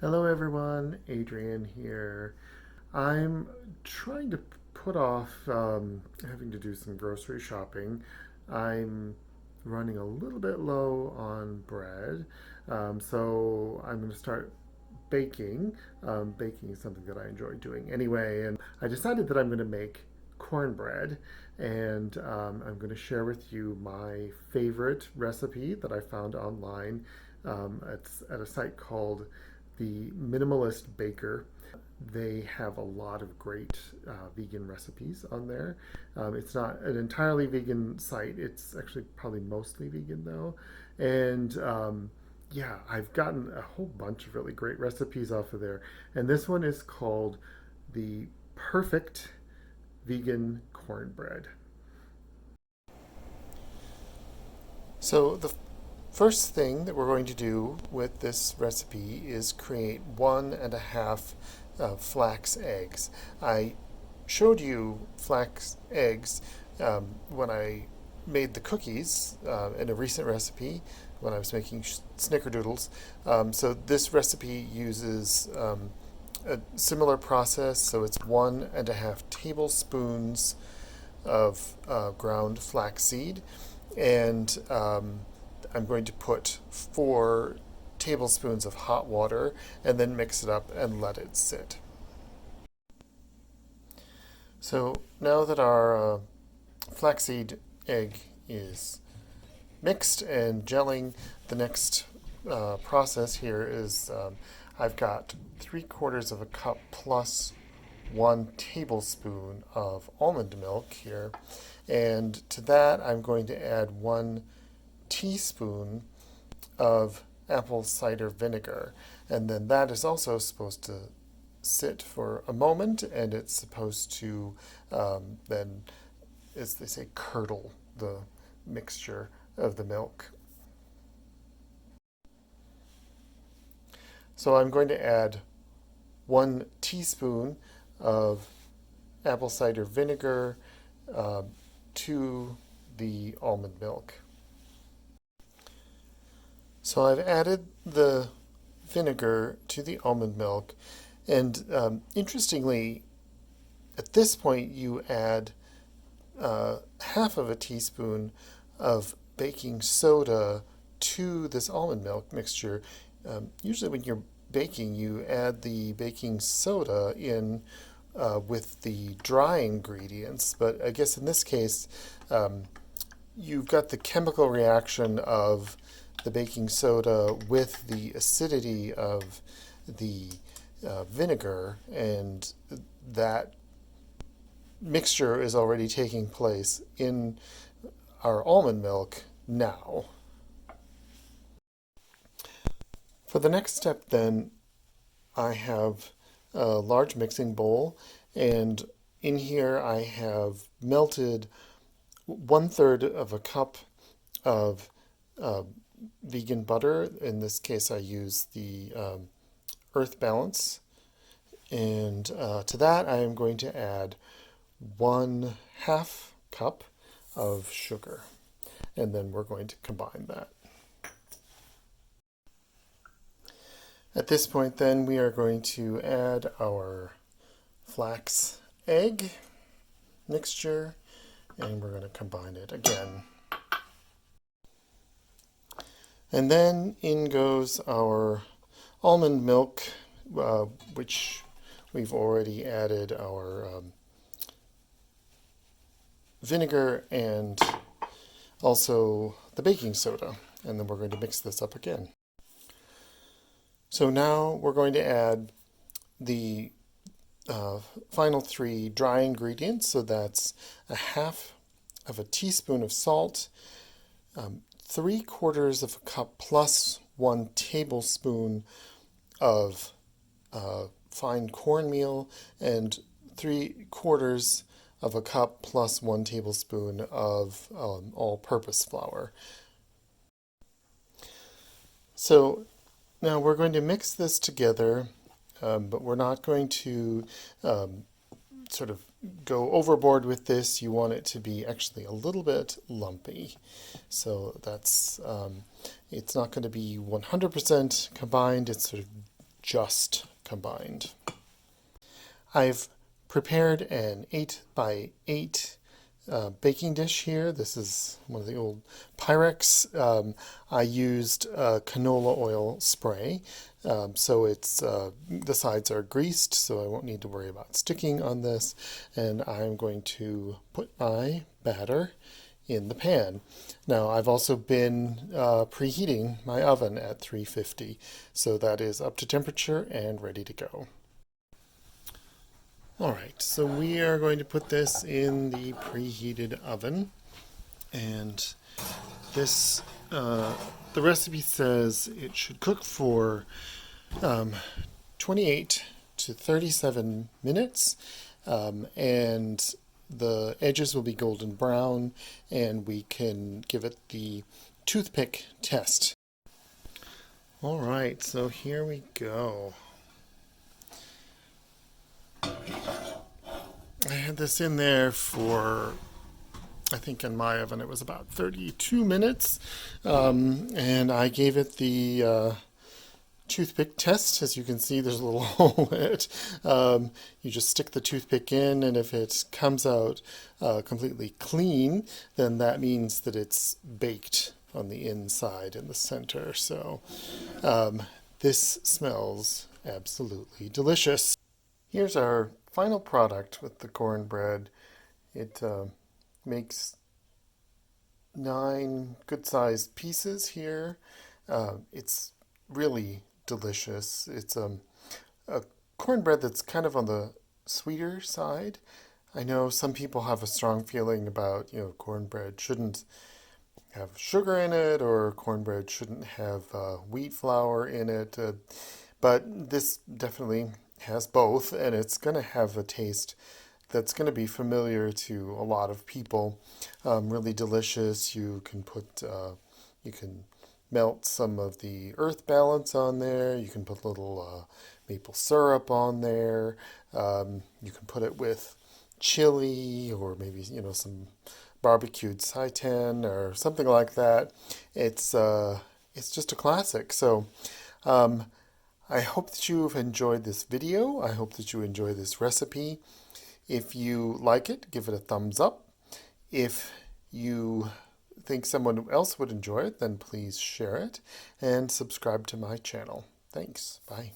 Hello everyone, Adrian here. I'm trying to put off having to do some grocery shopping. I'm running a little bit low on bread, so I'm going to start baking. Baking is something that I enjoy doing anyway, and I decided that I'm going to make cornbread, and I'm going to share with you my favorite recipe that I found online. It's at a site called the Minimalist Baker. They have a lot of great vegan recipes on there. It's not an entirely vegan site. It's actually probably mostly vegan though. And yeah, I've gotten a whole bunch of really great recipes off of there. And this one is called the Perfect Vegan Cornbread. So the first thing that we're going to do with this recipe is create 1.5 flax eggs. I showed you flax eggs when I made the cookies in a recent recipe when I was making snickerdoodles. So this recipe uses a similar process. So it's 1.5 tablespoons of ground flaxseed, and I'm going to put 4 tablespoons of hot water and then mix it up and let it sit. So now that our flaxseed egg is mixed and gelling, the next process here is I've got 3/4 of a cup plus 1 tablespoon of almond milk here. And to that, I'm going to add 1 teaspoon of apple cider vinegar. And then that is also supposed to sit for a moment, and it's supposed to then, as they say, curdle the mixture of the milk. So I'm going to add 1 teaspoon of apple cider vinegar uh, to the almond milk. So I've added the vinegar to the almond milk, and interestingly, at this point you add half of a teaspoon of baking soda to this almond milk mixture. Usually when you're baking, you add the baking soda in with the dry ingredients, but I guess in this case, you've got the chemical reaction of the baking soda with the acidity of the vinegar, and that mixture is already taking place in our almond milk now. For the next step, then, I have a large mixing bowl, and in here I have melted 1/3 of a cup of uh, vegan butter. In this case, I use the Earth Balance, and to that I am going to add 1/2 cup of sugar, and then we're going to combine that. At this point, then, we are going to add our flax egg mixture, and we're going to combine it again. And then in goes our almond milk, which we've already added our vinegar and also the baking soda. And then we're going to mix this up again. So now we're going to add the final 3 dry ingredients. So that's 1/2 teaspoon of salt, 3/4 of a cup plus 1 tablespoon of fine cornmeal, and 3/4 of a cup plus 1 tablespoon of all-purpose flour. So now we're going to mix this together, but we're not going to sort of go overboard with this. You want it to be actually a little bit lumpy. So that's it's not going to be 100% combined. It's sort of just combined. I've prepared an 8 by 8 baking dish here. This is one of the old Pyrex. I used canola oil spray, so it's the sides are greased, so I won't need to worry about sticking on this. And I'm going to put my batter in the pan. Now I've also been preheating my oven at 350, so that is up to temperature and ready to go. All right, so we are going to put this in the preheated oven, and this the recipe says it should cook for 28 to 37 minutes, and the edges will be golden brown, and we can give it the toothpick test. All right, so here we go. I had this in there for, I think in my oven it was about 32 minutes, and I gave it the toothpick test. As you can see, there's a little hole in it. You just stick the toothpick in, and if it comes out completely clean, then that means that it's baked on the inside in the center. So this smells absolutely delicious. Here's our final product with the cornbread. It makes 9 good-sized pieces here. It's really delicious. It's a cornbread that's kind of on the sweeter side. I know some people have a strong feeling about, cornbread shouldn't have sugar in it, or cornbread shouldn't have wheat flour in it. But this definitely has both, and it's going to have a taste that's going to be familiar to a lot of people. Really delicious. You can melt some of the earth balance on there. You can put a little maple syrup on there. You can put it with chili, or maybe some barbecued seitan or something like that. It's just a classic. So I hope that you've enjoyed this video. I hope that you enjoy this recipe. If you like it, give it a thumbs up. If you think someone else would enjoy it, then please share it and subscribe to my channel. Thanks. Bye.